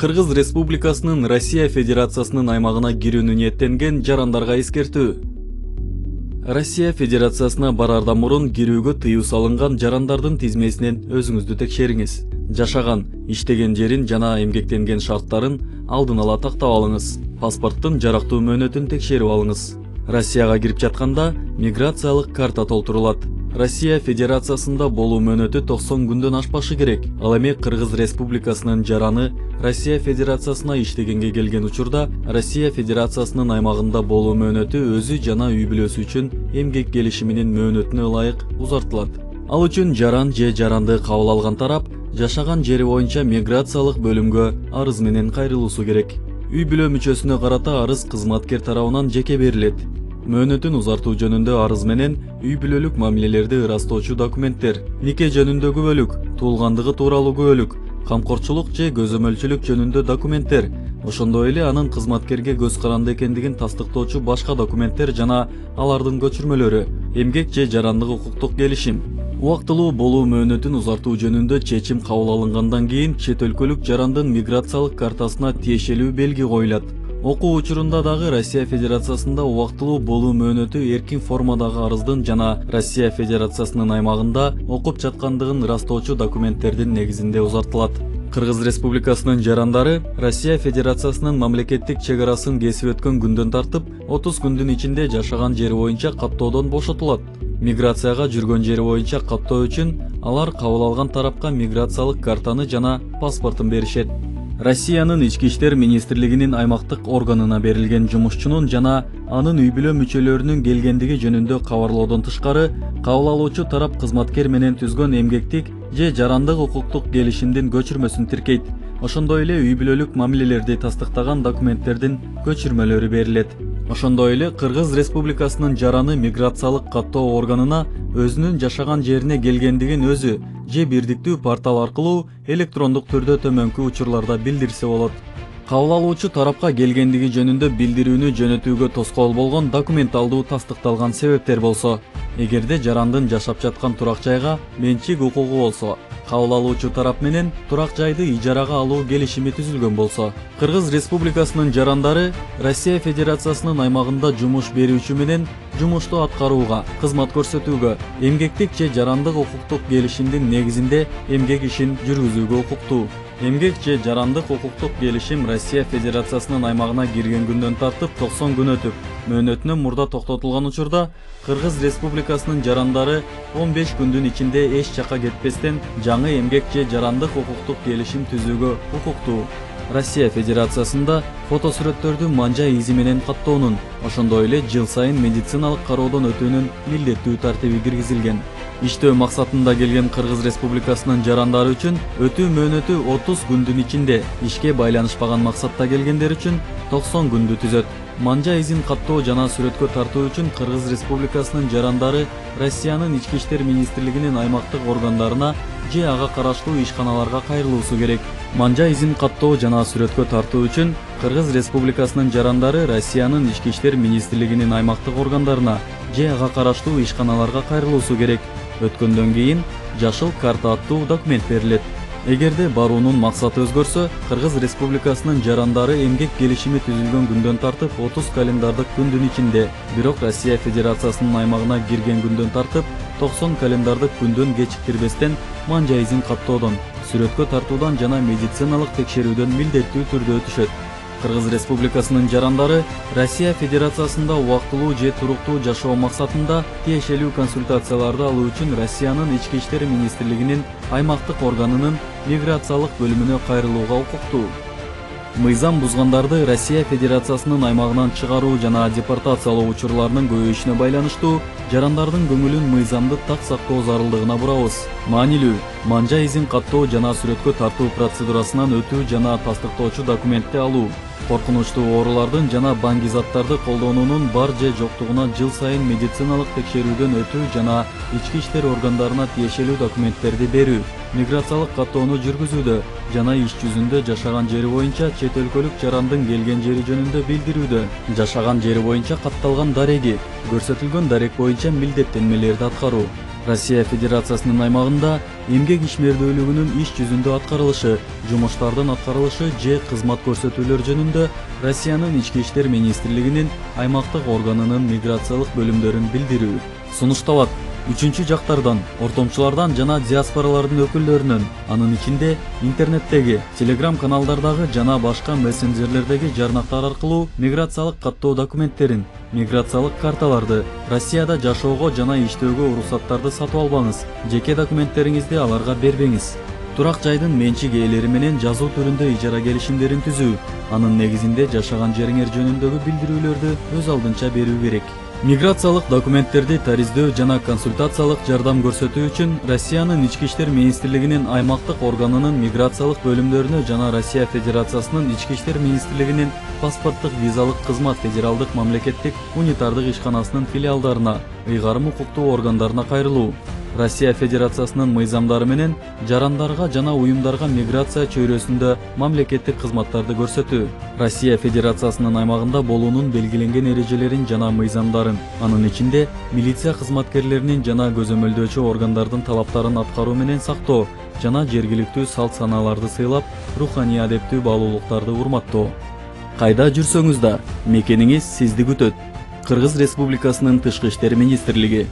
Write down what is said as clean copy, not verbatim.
Кыргыз Республикасынын Россия Федерациясынын аймагына кирүүнү ниеттенген жарандарга эскертүү. Россия Федерациясына барардан мурун кирүүгө тыюу салынган жарандардын тизмесинен өзүңүздү текшериңиз. Жашаган, иштеген жерин жана эмгектенген шарттарын алдын ала тактап алыңыз. Паспорттун жарактуу мөөнөтүн текшерип алыңыз. Россияга кирип жатканда миграциялык карта толтурулат. Россия Федерациясында болуу мөөнөтү 90 күндөн ашпашы керек. Ал эми Кыргыз Республикасынын жараны Россия Федерациясына иштегенге келген учурда Россия Федерациясынын аймагында болуу мөөнөтү өзү жана үй бүлөсү үчүн эмгек келишиминин мөөнөтүнө ылайык узартылат. Ал үчүн жаран же жаранды кабыл алган тарап жашаган жери боюнча миграциялык бөлүмгө арыз менен кайрылуусу керек. Үй бүлө мүчөсүнө карата арыз кызматкер тарабынан жеке берилет. Мөөнөтүн узартуу жөнүндө арыз менен үй бүлөлүк мамилелерди ырастоочу документтер, нике жөнүндө күбөлүк, туулгандыгы тууралуу күбөлүк, камкорчулук же көзөмөлчүлүк жөнүндө документтер, ошондой эле анын кызматкерге көз каранды экендигин тастыктоочу башка документтер жана алардын көчүрмөлөрү, эмгек же жарандык укуктук келишим. Убактылуу болуу мөөнөтүн узартуу жөнүндө чечим кабыл алынгандан кийин чет өлкөлүк жарандын миграциялык картасына тиешелүү белги коюлат. Окуу учурунда дагы Россия Федерациясында убактылуу болуу мөөнөтү эркин формадагы арыздын жана Россия Федерациясынын аймагында окуп жаткандыгын ырастоочу документтердин негизинде узартылат. Кыргыз Республикасынын жарандары Россия Федерациясынын мамлекеттик чек арасын кесип өткөн күндөн тартып 30 күндүн ичинде жашаган жери боюнча каттоодон бошотулат. Миграцияга жүргөн жери боюнча каттоо үчүн алар кабыл алган тарапка миграциялык картаны жана паспортун беришет. Россиянын Ички иштер министрлигинин аймактык органына берилген жумушчунун жана анын үй бүлө мүчөлөрүнүн келгендиги жөнүндө кабарлоодон тышкары, кабыл алуучу тарап кызматкер менен түзгөн эмгектик же жарандык укуктук келишимдин көчүрмөсүн тиркейт. Ошондой эле үй бүлөлүк мамилелерди тастыктаган документтердин көчүрмөлөрү берилет. Ошондой эле Кыргыз Республикасынын жараны миграциялык каттоо органына өзүнүн жашаган жерине келгендигин өзү же бирдиктүү портал аркылуу электрондук түрдө төмөнкү учурларда билдирсе болот. Кабыл алуучу тарапка келгендиги жөнүндө билдирүүнү жөнөтүүгө тоскоол болгон документалдуу тастыкталган себептер болсо, эгерде жарандын жашап жаткан турак жайга менчик укугу болсо, кабыл алуучу тарап менен турак жайды ижарага алуу келишими түзүлгөн болсо, Кыргыз Республикасынын жарандары Россия Федерациясынын аймагында жумуш берүүчү менен жумушту аткарууга, кызмат көрсөтүүгө, эмгектик же жарандык укуктук келишимдин негизинде эмгек ишин жүргүзүүгө укуктуу. Эмгек же жарандык укуктук келишим Россия Федерациясынын аймагына кирген күндөн тартып 90 күн өтүп, мөөнөтүнөн мурда токтотулган учурда Кыргыз Республикасынын жарандары 15 күндүн ичинде эч жака кетпестен жаңы эмгек же жарандык укуктук келишим түзүүгө укуктуу. Россия Федерациясында фотосүрөттөрдү манжа изи менен каттоонун, ошондой эле жыл сайын медициналык кароодон өтүүнүн милдеттүү тартиби киргизилген. Иштөө максатында келген Кыргыз Республикасынын жарандары үчүн өтүү мөөнөтү 30 күндүн ичинде, ишке байланышпаган максатта келгендер үчүн 90 күндү түзөт. Манжа изин каттоо жана сүрөткө тартуу үчүн Кыргыз Республикасынын жарандары Россиянын Ички иштер министрлигинин аймактык органдарына же ага караштуу ишканаларга кайрылуусу керек. Манжа изин каттоо жана сүрөткө тартуу үчүн Кыргыз Республикасынын жарандары Россиянын Ички иштер министрлигинин аймактык органдарына же ага караштуу ишканаларга кайрылуусу керек. Өткөндөн кийин жашыл карта аттуу документ берилет. Эгерде баруунун максаты өзгөрсө, Кыргыз Республикасынын жарандары эмгек келишими түзүлгөн күндөн тартып 30 календардык күндүн ичинде, бирок Россия Федерациясынын аймагына кирген күндөн тартып 90 календардык күндөн кечиктирбестен манжа изин каттоодон, сүрөткө тартуудан жана медициналык текшерүүдөн милдеттүү түрдө өтүшөт. Кыргыз Республикасынын жарандары Россия Федерациясында убактылуу же туруктуу жашоо максатында тиешелүү консультацияларды алуу үчүн Россиянын Ички иштер министрлигинин аймактык органынын миграциялык бөлүмүнө кайрылууга укуктуу. Мыйзам бузгандарды Россия Федерациясынын аймагынан чыгаруу жана депортациялоо учурларынын көбөйүшүнө байланыштуу жарандардын көңүлүн мыйзамды так сактоо зарылдыгына бурабыз. Маанилүү, манжа изин каттоо жана сүрөткө тартуу процедурасынан өтүү жана тастыктоочу документти алуу, коркунучтуу оорулардын жана баңгизаттарды колдонуунун бар же жоктугуна жыл сайын медициналык текшерүүдөн өтүү жана ички иштер органдарына тиешелүү документтерди берүү, миграциялык каттоону жүргүзүүдө жана иш жүзүндө жашаган жери боюнча чет өлкөлүк жарандын келген жери жөнүндө билдирүүдө, жашаган жери боюнча катталган дареги, көрсөтүлгөн дарек боюнча милдеттенмелерди аткаруу, Россия Федерациясынын аймагында эмгек ишмердүүлүгүнүн иш жүзүндө аткарылышы, жумуштардын аткарылышы же кызмат көрсөтүүлөр жөнүндө Россиянын Ички иштер министрлигинин аймактык органынын миграциялык бөлүмдөрүн билдирүү сунушталат. Үчүнчү жактардан, ортомчулардан жана диаспоралардын өкүлдөрүнөн, анын ичинде интернеттеги, телеграм каналдардагы жана башка мессенджерлердеги жарнактар аркылуу миграциялык каттоо документтерин, миграциялык карталарды, Россияда жашоого жана иштөөгө уруксаттарды сатып албаңыз, жеке документтериңизди аларга бербеңиз. Турак жайдын менчик ээлери менен жазуу түрүндө ижара келишимдерин түзүү, анын негизинде жашаган жериңер жөнүндөгү билдирүүлөрдү өз алдынча берүү керек. Миграциялык документтерди тариздөө жана консультациялык жардам көрсөтүү үчүн Россиянын Ички иштер министрлигинин аймактык органынын миграциялык бөлүмдөрүнө жана Россия Федерациясынын Ички иштер министрлигинин паспорттук визалык кызмат федералдык мамлекеттик унитардык ишканасынын филиалдарына, ыйгарым укуктуу органдарына кайрылуу. Россия Федерациясынын мыйзамдары менен жарандарга жана уюмдарга миграция чөйрөсүндө мамлекеттик кызматтарды көрсөтүү. Россия Федерациясынын аймагында болуунун белгиленген эрежелерин жана мыйзамдарын, анын ичинде милиция кызматкерлеринин жана көзөмөлдөөчү органдардын талаптарын аткаруу менен сактоо жана жергиликтүү салт санааларды сыйлап, руханий адептүү баалуулуктарды урматтоо. Кайда жүрсөңүз да, мекениңиз сизди күтөт. Кыргыз Республикасынын Тышкы иштер министрлиги.